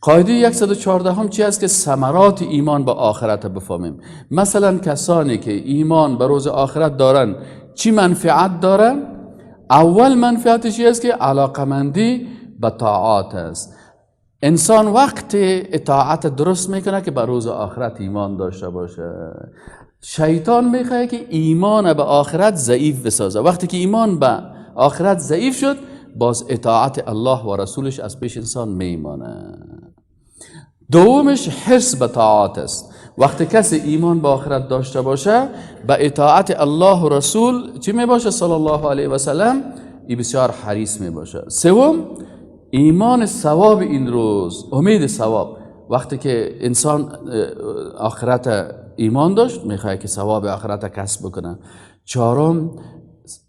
قاعده 114 هم چی است که ثمرات ایمان به آخرت بفهمیم. مثلا کسانی که ایمان به روز آخرت دارن چی منفعت دارن؟ اول منفعتش چی است که علاقمندی به طاعات است. انسان وقت اطاعت درست میکنه که به روز آخرت ایمان داشته باشه. شیطان میخواد که ایمان به آخرت ضعیف بسازه. وقتی که ایمان به آخرت ضعیف شد، باز اطاعت الله و رسولش از پیش انسان میمانه. دومش حرص به طاعات است. وقتی کسی ایمان به آخرت داشته باشه، به اطاعت الله و رسول چی میباشه صلی الله علیه و سلم، ای بسیار حریص میباشه. سوم ایمان ثواب این روز، امید ثواب. وقتی که انسان آخرت ایمان داشت، میخواد که ثواب آخرت کسب بکنه. چهارم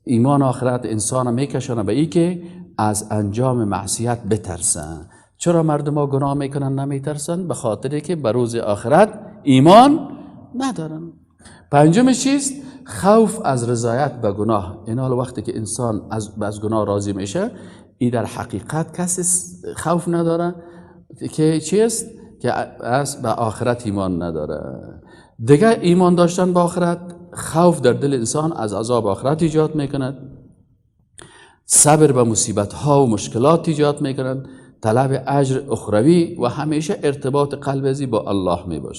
ایمان آخرت انسان میکشونه به ای که از انجام معصیت بترسه. چرا مردم ها گناه میکنن نمیترسن؟ به خاطر که به روز آخرت ایمان ندارن. پنجم چیست؟ خوف از رضایت به گناه. این حال وقتی که انسان از گناه راضی میشه، این در حقیقت کسی خوف نداره که چیست؟ که از به آخرت ایمان نداره. دیگه ایمان داشتن به آخرت خوف در دل انسان از عذاب آخرت ایجاد میکند، صبر به مصیبت ها و مشکلات ایجاد میکنند، طلب اجر اخروی و همیشه ارتباط قلبی با الله میباشد.